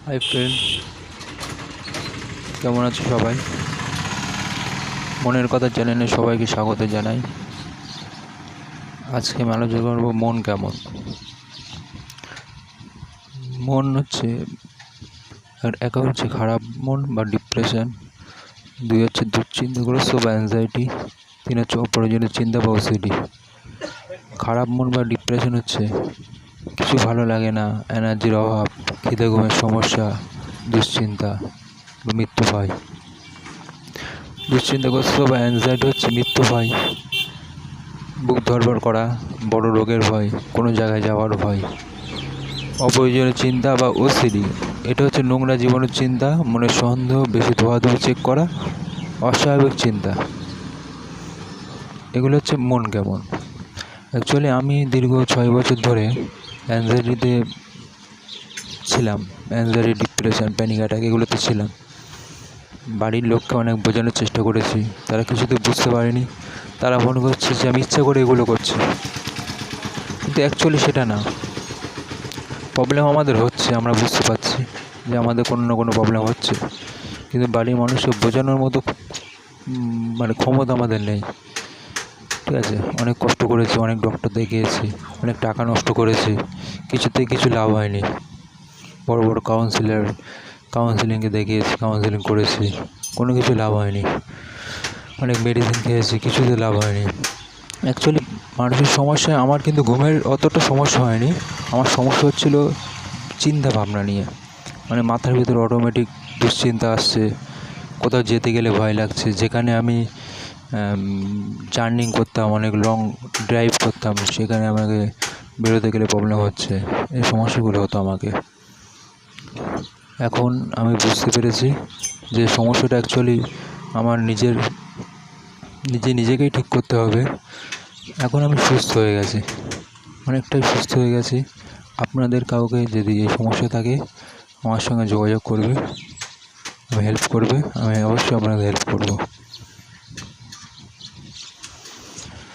Hi friend, কেমন আছো সবাই? মনের কথা চ্যানেলে সবাইকে স্বাগত জানাই। আজকে আমি আলোচনা করবো মন কেমন। মন হচ্ছে এক হচ্ছে খারাপ মন বা ডিপ্রেশন, দুই হচ্ছে দুশ্চিন্তাগ্রস্ত বা অ্যাংজাইটি, তিন হচ্ছে অপ্রয়োজনীয় চিন্তা বা ওসিডি। খারাপ মন বা ডিপ্রেশন হচ্ছে কিছু ভালো লাগে না, এনার্জির অভাব, খিদে ঘুমের সমস্যা, দুশ্চিন্তা বা মৃত্যু ভয়। দুশ্চিন্তাগ্রস্ত বা অ্যাংজাইটি হচ্ছে মৃত্যু ভয়, বুক ধড়ফড় করা, বড় রোগের ভয়, কোনো জায়গায় যাওয়ার ভয়। অপ্রয়োজনীয় চিন্তা বা ওসিডি, এটা হচ্ছে নোংরা জীবনের চিন্তা, মনের সন্দেহ, বেশি ধোয়াধুয়ি চেক করা, অস্বাভাবিক চিন্তা। এগুলো হচ্ছে মন কেমন। অ্যাকচুয়ালি আমি দীর্ঘ 6 বছর ধরে অ্যাংজাইটিতে ছিলাম। অ্যাংজাইটি, ডিপ্রেশন, প্যানিক অ্যাটাক এগুলোতে ছিলাম। বাড়ির লোককে অনেক বোঝানোর চেষ্টা করেছি, তারা কিছুতেই বুঝতে পারেনি। তারা মনে করছে যে আমি ইচ্ছা করে এগুলো করছি, কিন্তু অ্যাকচুয়ালি সেটা না। প্রবলেম আমাদের হচ্ছে, আমরা বুঝতে পারছি যে আমাদের কোনো না কোনো প্রবলেম হচ্ছে, কিন্তু বাড়ির মানুষকে বোঝানোর মতো ক্ষমতা আমাদের নেই। ঠিক আছে, অনেক কষ্ট করেছি, অনেক ডক্টর দেখিয়েছি, অনেক টাকা নষ্ট করেছি, কিছুতেই কিছু লাভ হয়নি। বড় বড় কাউন্সিলিংকে দেখিয়েছি, কাউন্সিলিং করেছি, কোনো কিছু লাভ হয়নি। অনেক মেডিসিন খেয়েছি, কিছুতে লাভ হয়নি। অ্যাকচুয়ালি মানসিক সমস্যায় আমার কিন্তু ঘুমের অতটা সমস্যা হয়নি। আমার সমস্যা হচ্ছিল চিন্তা ভাবনা নিয়ে। মাথার ভিতরে অটোমেটিক দুশ্চিন্তা আসছে, কোথাও যেতে গেলে ভয় লাগছে। যেখানে আমি জার্নিং করতাম, অনেক লং ড্রাইভ করতাম, সেখানে আমাকে বেরোতে গেলে প্রবলেম হচ্ছে। এই সমস্যাগুলো হতো আমাকে। এখন আমি বুঝতে পেরেছি যে সমস্যাটা অ্যাকচুয়ালি আমার নিজেকেই ঠিক করতে হবে। এখন আমি সুস্থ হয়ে গেছি, অনেকটাই সুস্থ হয়ে গেছি। আপনাদের কাউকে যদি এই সমস্যা থাকে, আমার সঙ্গে যোগাযোগ করবে, আমি হেল্প করবে, আমি অবশ্যই আপনাদের হেল্প করব।